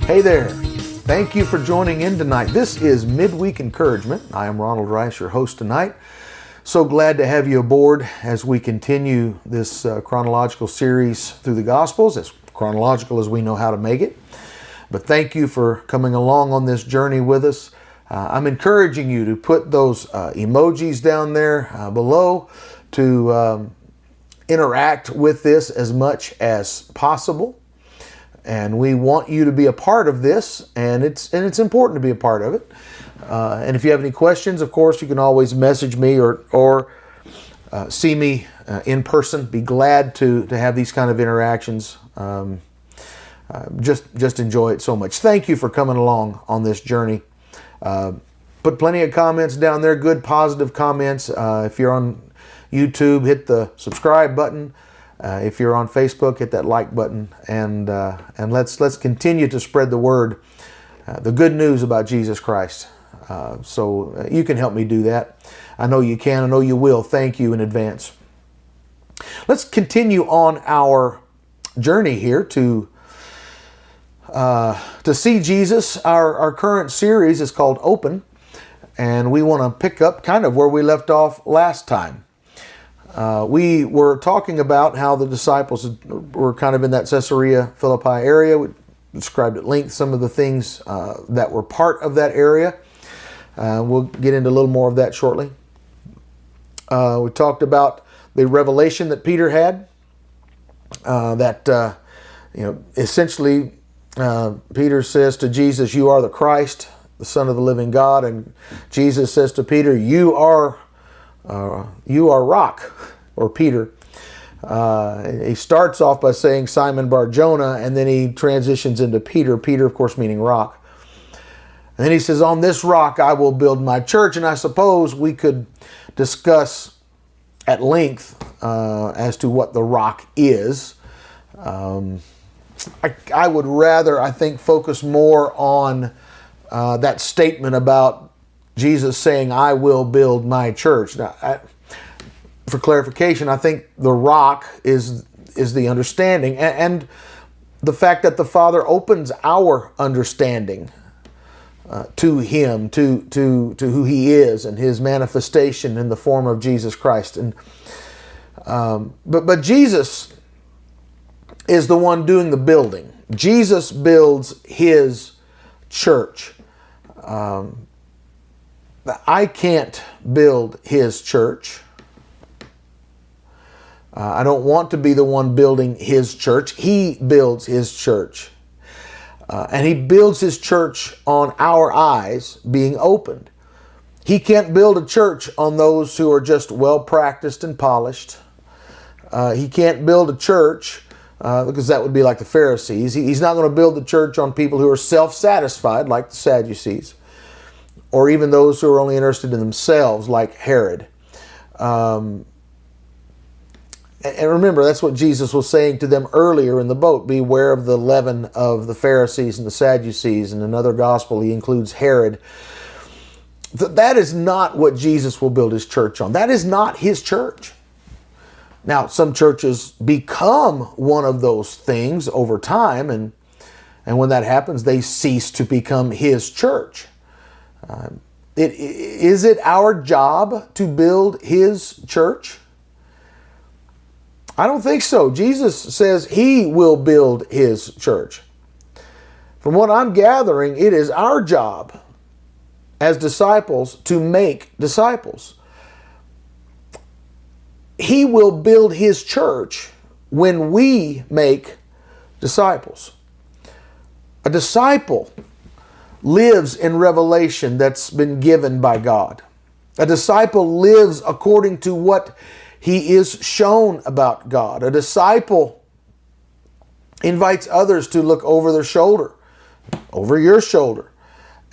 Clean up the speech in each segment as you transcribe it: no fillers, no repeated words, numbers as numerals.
Hey there. Thank you for joining in tonight. This is Midweek Encouragement. I am Ronald Rice, your host tonight. So glad to have you aboard as we continue this chronological series through the Gospels, as chronological as we know how to make it. But thank you for coming along on this journey with us. I'm encouraging you to put those emojis down there below to interact with this as much as possible. And we want you to be a part of this, and it's important to be a part of it. And if you have any questions, of course, you can always message me or see me in person. Be glad to have these kind of interactions. Just enjoy it so much. Thank you for coming along on this journey. Put plenty of comments down there, good positive comments. If you're on YouTube, hit the subscribe button. If you're on Facebook, hit that like button, and let's continue to spread the word, the good news about Jesus Christ. So you can help me do that. I know you can. I know you will. Thank you in advance. Let's continue on our journey here to see Jesus. Our current series is called Open, and we want to pick up kind of where we left off last time. We were talking about how the disciples were kind of in that Caesarea Philippi area. We described at length some of the things that were part of that area. We'll get into a little more of that shortly. We talked about the revelation that Peter had. Essentially, Peter says to Jesus, "You are the Christ, the Son of the living God," and Jesus says to Peter, "You are rock," or Peter. He starts off by saying Simon Bar-Jonah, and then he transitions into Peter. Peter, of course, meaning rock. And then he says, "On this rock I will build my church." And I suppose we could discuss at length as to what the rock is. I would rather, I think, focus more on that statement about Jesus saying, "I will build my church." Now, for clarification, I think the rock is the understanding, and the fact that the Father opens our understanding to Him, to who He is, and His manifestation in the form of Jesus Christ. And but Jesus is the one doing the building. Jesus builds His church. I can't build His church. I don't want to be the one building His church. He builds His church. And He builds His church on our eyes being opened. He can't build a church on those who are just well practiced and polished. He can't build a church because that would be like the Pharisees. He's not going to build the church on people who are self-satisfied like the Sadducees, or even those who are only interested in themselves, like Herod. And remember, that's what Jesus was saying to them earlier in the boat. Beware of the leaven of the Pharisees and the Sadducees. In another gospel, he includes Herod. That is not what Jesus will build His church on. That is not His church. Now, some churches become one of those things over time, and when that happens, they cease to become His church. Is it our job to build His church? I don't think so. Jesus says He will build His church. From what I'm gathering, it is our job as disciples to make disciples. He will build His church when we make disciples. A disciple lives in revelation that's been given by God. A disciple lives according to what he is shown about God. A disciple invites others to look over their shoulder, over your shoulder,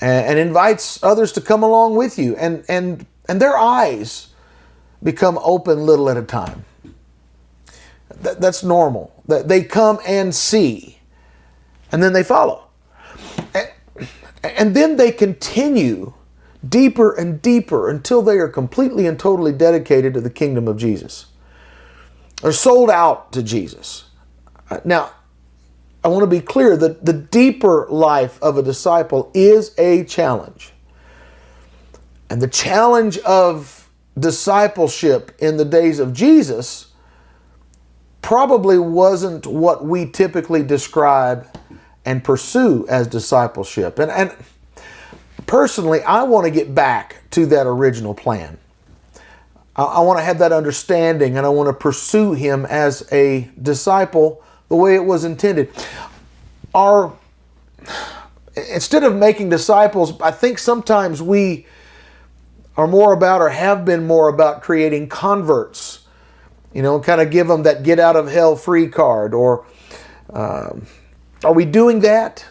and invites others to come along with you. And their eyes become open little at a time. That's normal. They come and see, and then they follow. And then they continue deeper and deeper until they are completely and totally dedicated to the kingdom of Jesus. They're sold out to Jesus. Now, I want to be clear that the deeper life of a disciple is a challenge. And the challenge of discipleship in the days of Jesus probably wasn't what we typically describe and pursue as discipleship. And personally, I want to get back to that original plan. I want to have that understanding, and I want to pursue him as a disciple the way it was intended. Instead of making disciples, I think sometimes we are more about, or have been more about, creating converts. Kind of give them that get out of hell free card. Or are we doing that?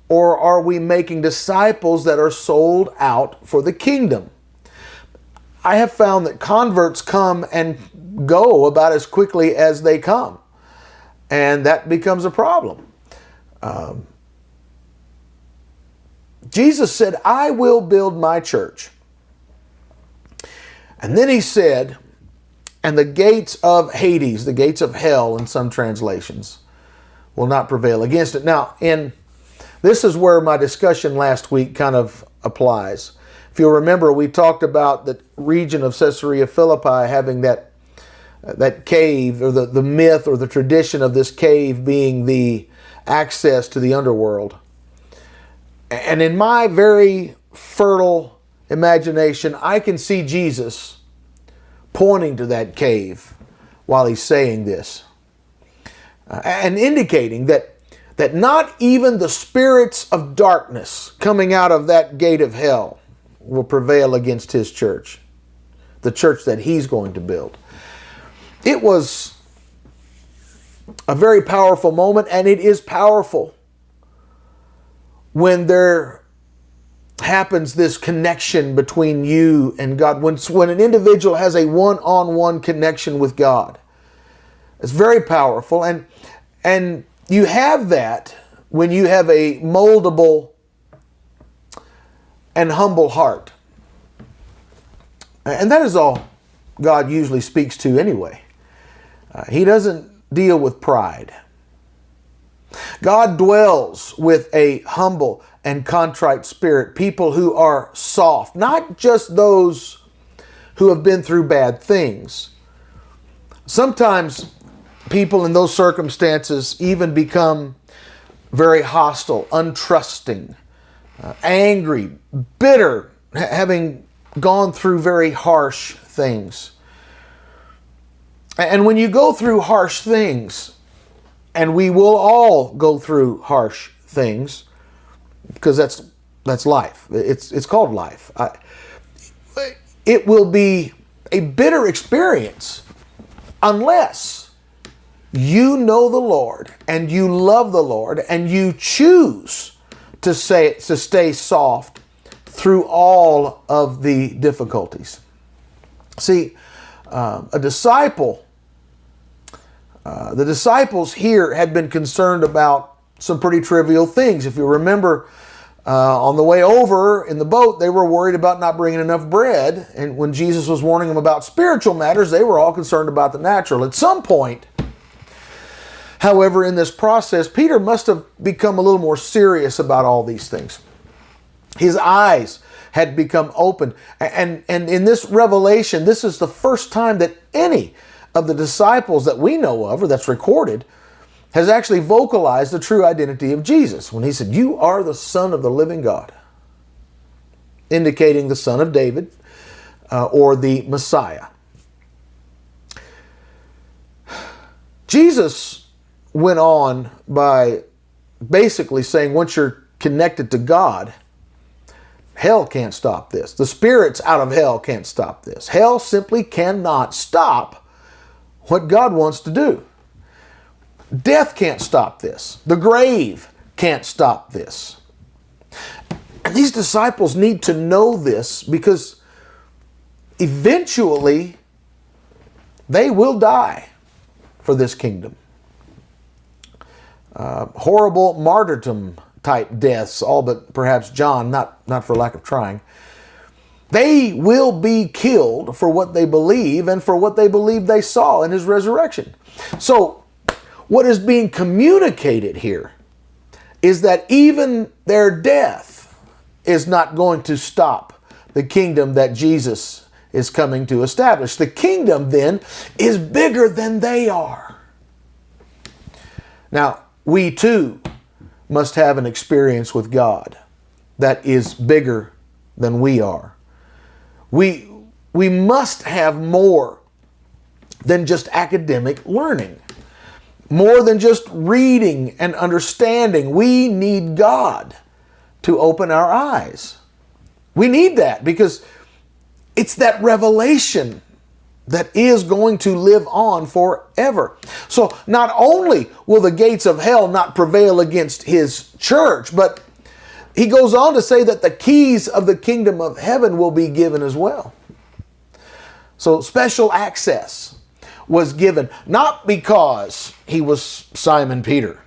Or are we making disciples that are sold out for the kingdom? I have found that converts come and go about as quickly as they come. And that becomes a problem. Jesus said, I will build my church. And then he said, and the gates of Hades, the gates of hell in some translations, will not prevail against it. Now, this is where my discussion last week kind of applies. If you'll remember, we talked about the region of Caesarea Philippi having that cave, or the myth or the tradition of this cave being the access to the underworld. And in my very fertile imagination, I can see Jesus pointing to that cave while he's saying this, and indicating that not even the spirits of darkness coming out of that gate of hell will prevail against his church, the church that he's going to build. It was a very powerful moment, and it is powerful when there happens this connection between you and God. When an individual has a one-on-one connection with God, it's very powerful. And you have that when you have a moldable and humble heart. And that is all God usually speaks to anyway. He doesn't deal with pride. God dwells with a humble and contrite spirit, people who are soft, not just those who have been through bad things. Sometimes people in those circumstances even become very hostile, untrusting, angry, bitter, having gone through very harsh things. And when you go through harsh things, and we will all go through harsh things, because that's life. It's called life. It will be a bitter experience unless you know the Lord and you love the Lord and you choose to stay soft through all of the difficulties. See, a disciple, the disciples here had been concerned about some pretty trivial things. If you remember, on the way over in the boat, they were worried about not bringing enough bread. And when Jesus was warning them about spiritual matters, they were all concerned about the natural. At some point, however, in this process, Peter must have become a little more serious about all these things. His eyes had become opened. And in this revelation, this is the first time that any of the disciples that we know of, or that's recorded, has actually vocalized the true identity of Jesus when he said, "You are the Son of the living God," indicating the Son of David, or the Messiah. Jesus went on by basically saying, once you're connected to God, hell can't stop this. The spirits out of hell can't stop this. Hell simply cannot stop what God wants to do. Death can't stop this. The grave can't stop this. And these disciples need to know this, because eventually they will die for this kingdom. Horrible martyrdom type deaths, all but perhaps John, not for lack of trying. They will be killed for what they believe and for what they believe they saw in his resurrection. So what is being communicated here is that even their death is not going to stop the kingdom that Jesus is coming to establish. The kingdom then is bigger than they are. Now, we too must have an experience with God that is bigger than we are. We must have more than just academic learning, more than just reading and understanding. We need God to open our eyes. We need that because it's that revelation that is going to live on forever. So not only will the gates of hell not prevail against his church, but he goes on to say that the keys of the kingdom of heaven will be given as well. So special access was given, not because he was Simon Peter,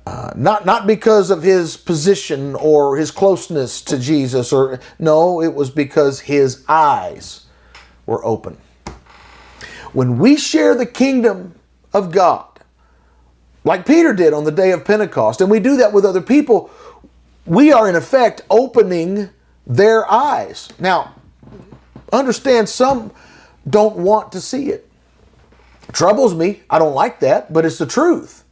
not because of his position or his closeness to Jesus, no, it was because his eyes were open. When we share the kingdom of God, like Peter did on the day of Pentecost, and we do that with other people, we are in effect opening their eyes. Now, understand, some don't want to see it. It troubles me. I don't like that, but it's the truth.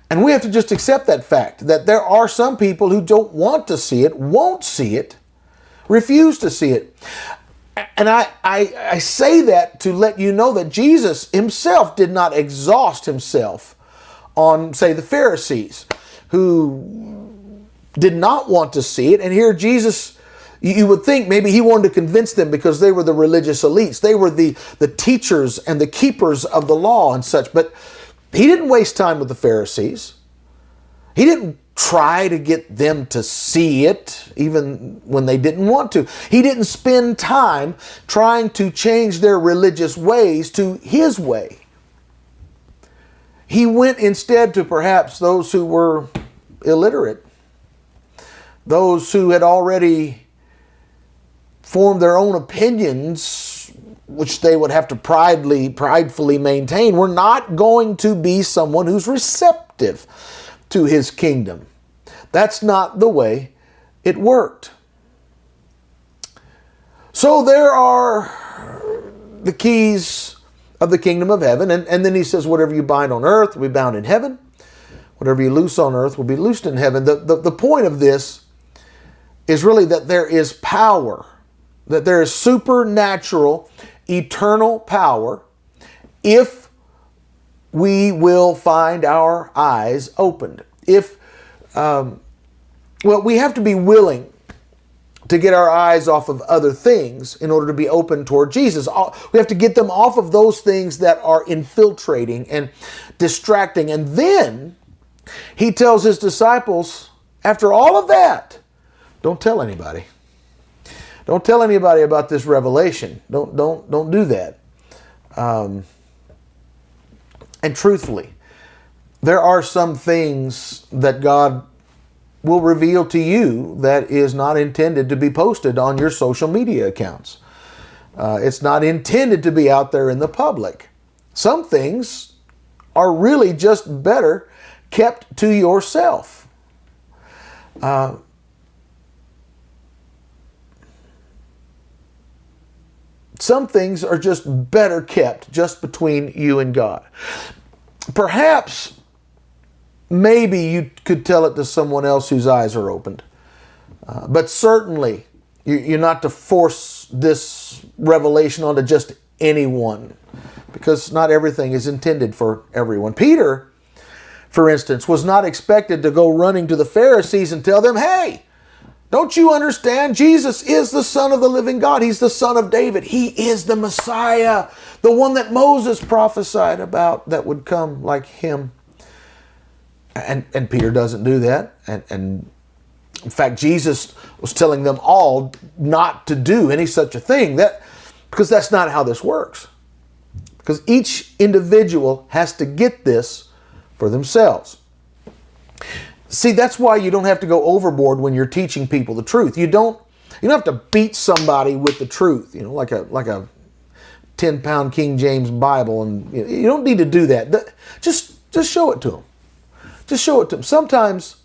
And we have to just accept that fact, that there are some people who don't want to see it, won't see it, refuse to see it. And I say that to let you know that Jesus himself did not exhaust himself on, say, the Pharisees who did not want to see it. And here Jesus, you would think maybe he wanted to convince them because they were the religious elites. They were the teachers and the keepers of the law and such. But he didn't waste time with the Pharisees. He didn't try to get them to see it, even when they didn't want to. He didn't spend time trying to change their religious ways to his way. He went instead to perhaps those who were illiterate, those who had already formed their own opinions, which they would have to pridefully maintain. We're not going to be someone who's receptive to his kingdom. That's not the way it worked. So there are the keys of the kingdom of heaven. And then he says, whatever you bind on earth will be bound in heaven. Whatever you loose on earth will be loosed in heaven. The point of this is really that there is power, that there is supernatural, eternal power if we will find our eyes opened. We have to be willing to get our eyes off of other things in order to be open toward Jesus. We have to get them off of those things that are infiltrating and distracting. And then he tells his disciples, after all of that, don't tell anybody. Don't tell anybody about this revelation. Don't do that. And truthfully, there are some things that God will reveal to you that is not intended to be posted on your social media accounts. It's not intended to be out there in the public. Some things are really just better kept to yourself. Some things are just better kept just between you and God. Perhaps, maybe you could tell it to someone else whose eyes are opened. But certainly, you're not to force this revelation onto just anyone, because not everything is intended for everyone. Peter, for instance, was not expected to go running to the Pharisees and tell them, hey, don't you understand? Jesus is the Son of the living God. He's the Son of David. He is the Messiah, the one that Moses prophesied about that would come like him. And Peter doesn't do that. And in fact, Jesus was telling them all not to do any such a thing, because that's not how this works. Because each individual has to get this for themselves. See, that's why you don't have to go overboard when you're teaching people the truth. You don't have to beat somebody with the truth, like a 10-pound King James Bible, and you don't need to do that. Just show it to them. Just show it to them. Sometimes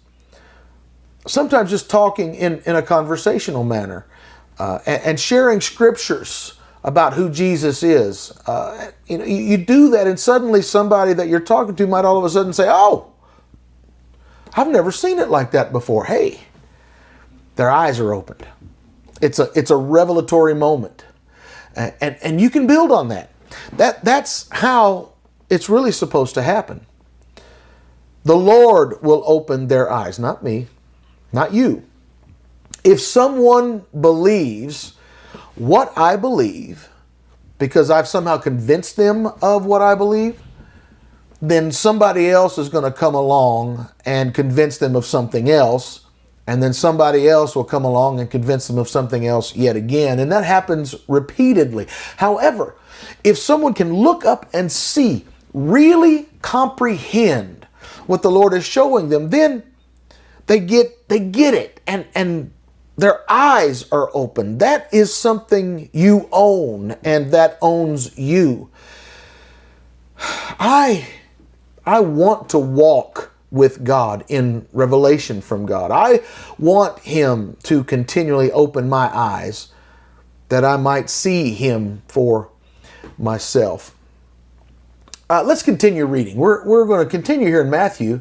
just talking in a conversational manner and sharing scriptures about who Jesus is. You do that, and suddenly somebody that you're talking to might all of a sudden say, "Oh, I've never seen it like that before." Hey, their eyes are opened. It's a revelatory moment, and you can build on that. That's how it's really supposed to happen. The Lord will open their eyes, not me, not you. If someone believes what I believe, because I've somehow convinced them of what I believe, then somebody else is going to come along and convince them of something else, and then somebody else will come along and convince them of something else yet again, and that happens repeatedly. However, if someone can look up and see, really comprehend what the Lord is showing them, then they get it, and their eyes are open. That is something you own, and that owns you. I want to walk with God in revelation from God. I want Him to continually open my eyes that I might see Him for myself. Let's continue reading. We're going to continue here in Matthew.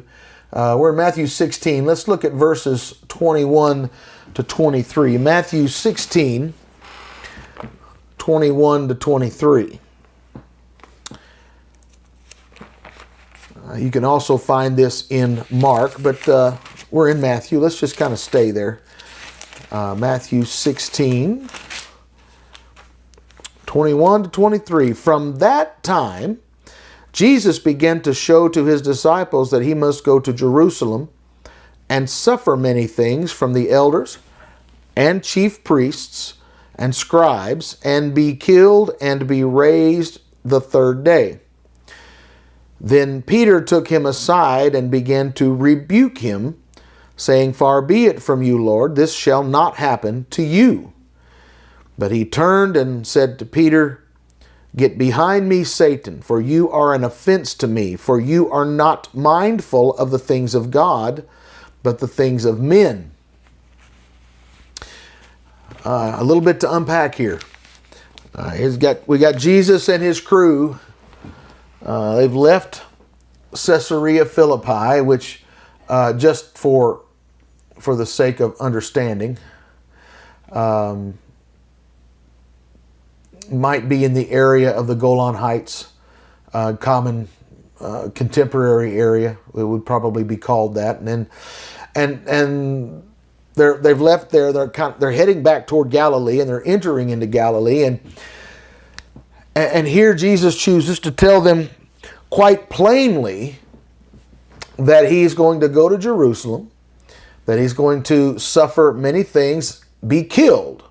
We're in Matthew 16. Let's look at verses 21 to 23. Matthew 16, 21 to 23. You can also find this in Mark, but we're in Matthew. Let's just kind of stay there. Matthew 16, 21 to 23. From that time, Jesus began to show to his disciples that he must go to Jerusalem and suffer many things from the elders and chief priests and scribes, and be killed and be raised the third day. Then Peter took him aside and began to rebuke him, saying, "Far be it from you, Lord, this shall not happen to you." But he turned and said to Peter, "Get behind me, Satan, for you are an offense to me, for you are not mindful of the things of God, but the things of men." A little bit to unpack here. We got Jesus and his crew. They've left Caesarea Philippi, which just for the sake of understanding, might be in the area of the Golan Heights, common contemporary area. It would probably be called that. And they've left there. They're heading back toward Galilee, and they're entering into Galilee. And here Jesus chooses to tell them quite plainly that he's going to go to Jerusalem, that he's going to suffer many things, be killed,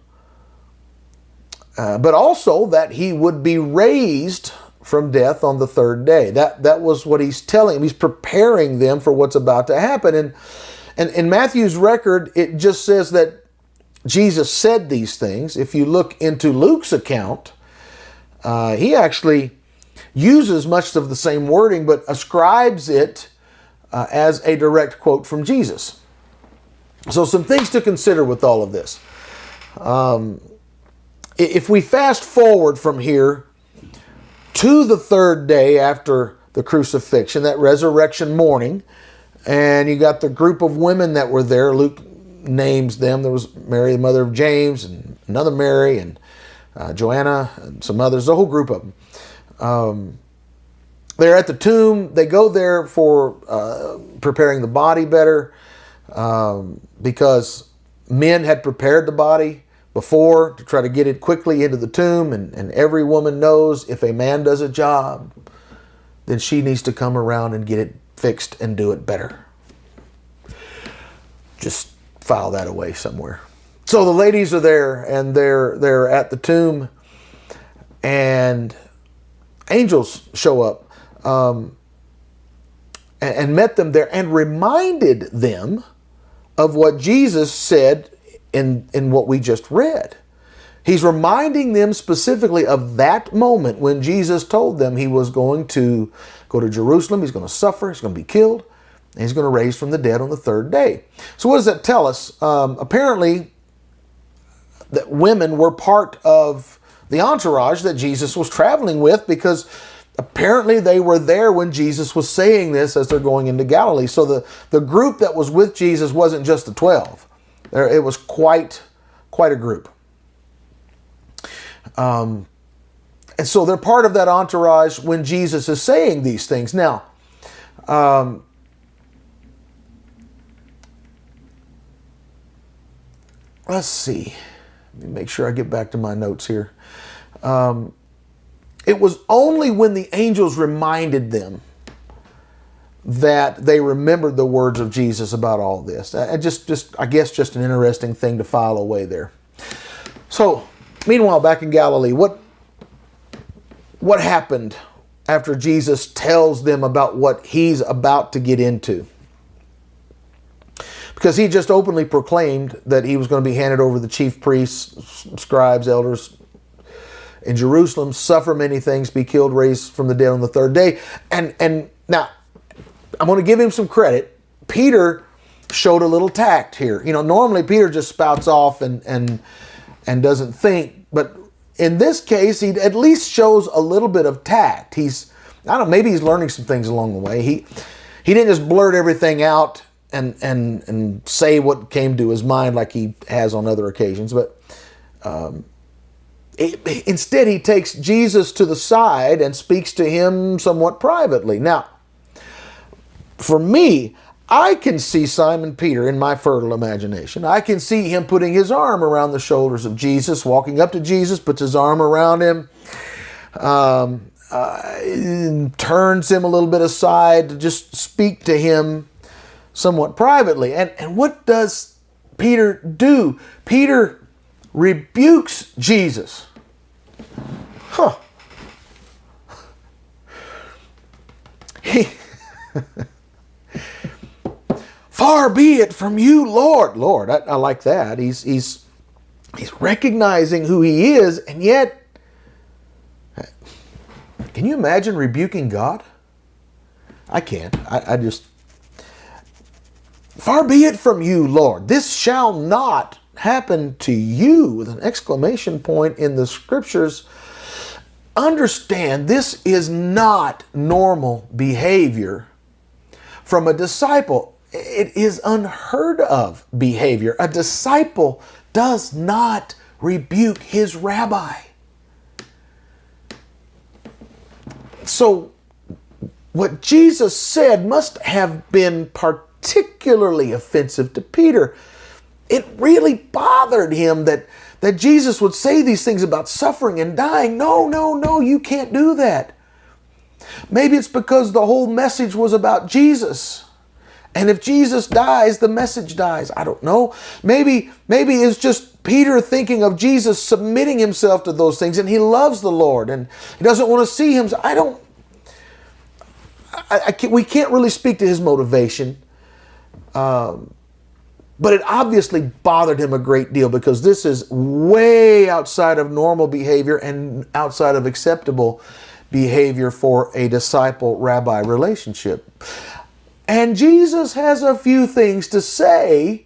but also that he would be raised from death on the third day. That was what he's telling them. He's preparing them for what's about to happen. And in Matthew's record, it just says that Jesus said these things. If you look into Luke's account, he actually uses much of the same wording, but ascribes it as a direct quote from Jesus. So some things to consider with all of this. If we fast forward from here to the third day after the crucifixion, that resurrection morning, and you got the group of women that were there. Luke names them. There was Mary, the mother of James, and another Mary, and Joanna, and some others, a whole group of them. They're at the tomb. They go there for preparing the body better, because men had prepared the body before to try to get it quickly into the tomb, and every woman knows if a man does a job, then she needs to come around and get it fixed and do it better. Just file that away somewhere. So the ladies are there, and they're at the tomb, and angels show up and met them there and reminded them of what Jesus said in what we just read. He's reminding them specifically of that moment when Jesus told them he was going to go to Jerusalem, he's going to suffer, he's going to be killed, And he's going to raise from the dead on the third day. So what does that tell us? Apparently, that women were part of the entourage that Jesus was traveling with, because apparently they were there when Jesus was saying this as they're going into Galilee. So the group that was with Jesus wasn't just the 12. It was quite a group. And so they're part of that entourage when Jesus is saying these things. Now, let's see. Let me make sure I get back to my notes here. It was only when the angels reminded them that they remembered the words of Jesus about all this. I guess just an interesting thing to file away there. So, meanwhile, back in Galilee, what happened after Jesus tells them about what he's about to get into? Because he just openly proclaimed that he was going to be handed over to the chief priests, scribes, elders in Jerusalem, suffer many things, be killed, raised from the dead on the third day. And now, I'm going to give him some credit. Peter showed a little tact here. Normally Peter just spouts off and doesn't think, but in this case, he at least shows a little bit of tact. Maybe he's learning some things along the way. He didn't just blurt everything out and say what came to his mind like he has on other occasions, but instead he takes Jesus to the side and speaks to him somewhat privately. Now, for me, I can see Simon Peter in my fertile imagination. I can see him putting his arm around the shoulders of Jesus, walking up to Jesus, puts his arm around him, turns him a little bit aside to just speak to him somewhat privately. And what does Peter do? Peter rebukes Jesus. Far be it from you, Lord. Lord, I like that. He's recognizing who he is, and yet, can you imagine rebuking God? I can't. I just, far be it from you, Lord. This shall not happen to you, with an exclamation point in the scriptures. Understand, this is not normal behavior from a disciple. It is unheard of behavior. A disciple does not rebuke his rabbi. So, what Jesus said must have been particularly offensive to Peter. It really bothered him that Jesus would say these things about suffering and dying. No, you can't do that. Maybe it's because the whole message was about Jesus. And if Jesus dies, the message dies. I don't know. Maybe it's just Peter thinking of Jesus submitting himself to those things, and he loves the Lord and he doesn't want to see him. We can't really speak to his motivation. But it obviously bothered him a great deal, because this is way outside of normal behavior and outside of acceptable behavior for a disciple-rabbi relationship. And Jesus has a few things to say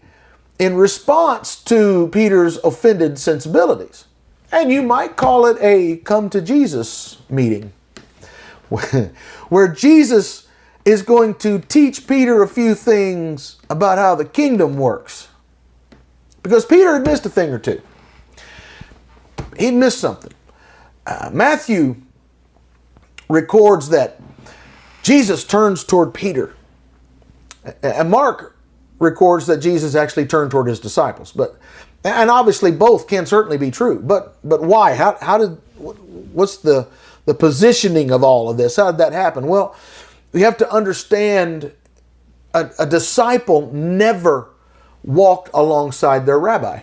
in response to Peter's offended sensibilities. And you might call it a come to Jesus meeting, where Jesus is going to teach Peter a few things about how the kingdom works. Because Peter had missed a thing or two. He'd missed something. Matthew records that Jesus turns toward Peter. And Mark records that Jesus actually turned toward his disciples. And obviously both can certainly be true. But why? What's the positioning of all of this? How did that happen? Well, we have to understand a disciple never walked alongside their rabbi.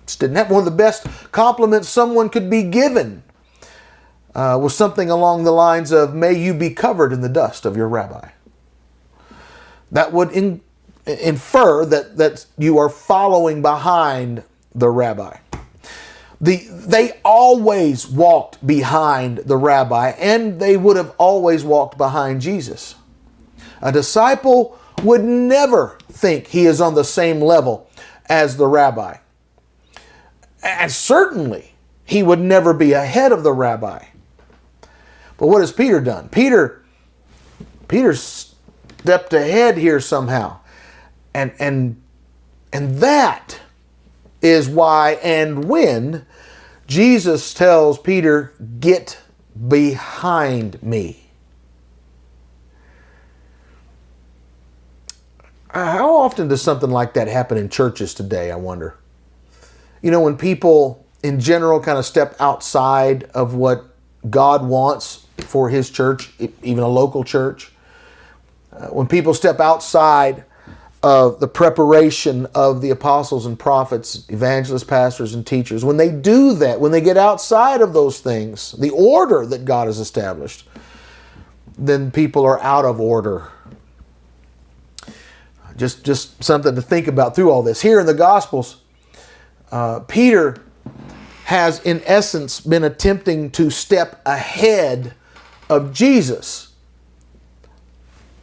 Just didn't happen. One of the best compliments someone could be given was something along the lines of, may you be covered in the dust of your rabbi. That would infer that you are following behind the rabbi. They always walked behind the rabbi, and they would have always walked behind Jesus. A disciple would never think he is on the same level as the rabbi. And certainly, he would never be ahead of the rabbi. But what has Peter done? Peter stepped ahead here somehow. And that is why and when Jesus tells Peter, "Get behind me." How often does something like that happen in churches today, I wonder? You know, when people in general kind of step outside of what God wants for His church, even a local church, when people step outside of the preparation of the apostles and prophets, evangelists, pastors, and teachers, when they do that, when they get outside of those things, the order that God has established, then people are out of order. Just something to think about through all this. Here in the Gospels, Peter has in essence been attempting to step ahead of Jesus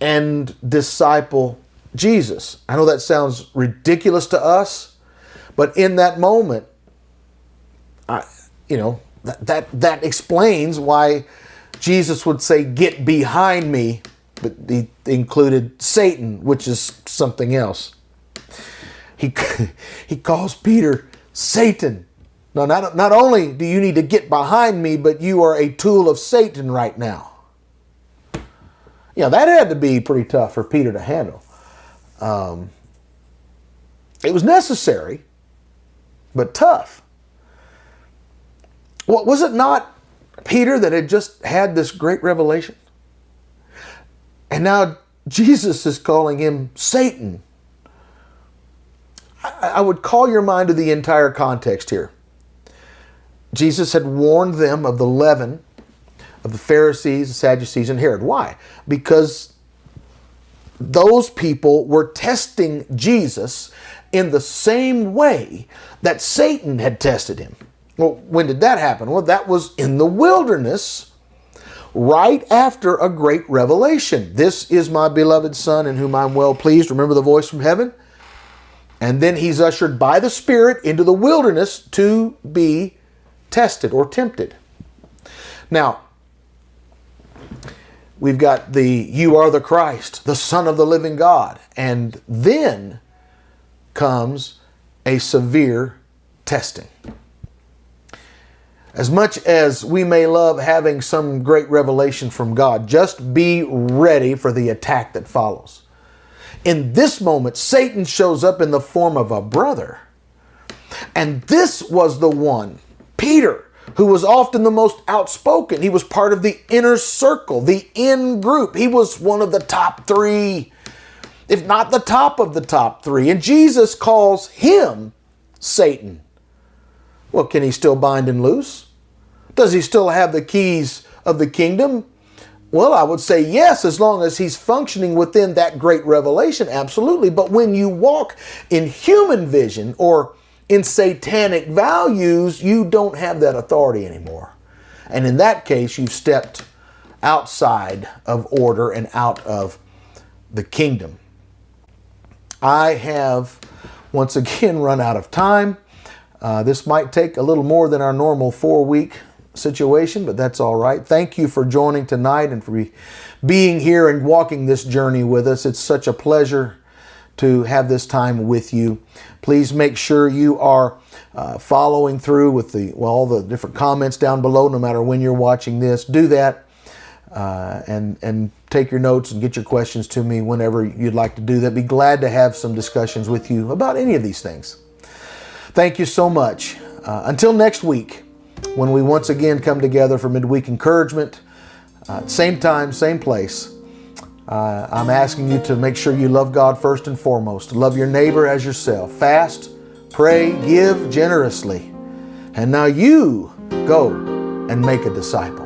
and disciple Jesus. I know that sounds ridiculous to us, but in that moment, that explains why Jesus would say, "Get behind me," but he included Satan, which is something else. He calls Peter Satan. No, not only do you need to get behind me, but you are a tool of Satan right now. That had to be pretty tough for Peter to handle. It was necessary, but tough. Well, was it not Peter that had just had this great revelation? And now Jesus is calling him Satan. I would call your mind to the entire context here. Jesus had warned them of the leaven of the Pharisees, the Sadducees, and Herod. Why? Because those people were testing Jesus in the same way that Satan had tested him. Well, when did that happen? Well, that was in the wilderness, right after a great revelation. "This is my beloved Son in whom I'm well pleased." Remember the voice from heaven? And then he's ushered by the Spirit into the wilderness to be tested or tempted. Now, we've got the "You are the Christ, the Son of the living God." And then comes a severe testing. As much as we may love having some great revelation from God, just be ready for the attack that follows. In this moment, Satan shows up in the form of a brother. And this was the one, Peter, who was often the most outspoken. He was part of the inner circle, the in group. He was one of the top three, if not the top of the top three. And Jesus calls him Satan. Well, can he still bind and loose? Does he still have the keys of the kingdom? Well, I would say yes, as long as he's functioning within that great revelation, absolutely. But when you walk in human vision or in satanic values, you don't have that authority anymore. And in that case, you've stepped outside of order and out of the kingdom. I have once again run out of time. This might take a little more than our normal 4-week situation, but that's all right. Thank you for joining tonight and for being here and walking this journey with us. It's such a pleasure to have this time with you. Please make sure you are following through with all the different comments down below, no matter when you're watching this. Do that and take your notes and get your questions to me whenever you'd like to do that. Be glad to have some discussions with you about any of these things. Thank you so much. Until next week, when we once again come together for Midweek Encouragement, same time, same place, I'm asking you to make sure you love God first and foremost. Love your neighbor as yourself. Fast, pray, give generously. And now you go and make a disciple.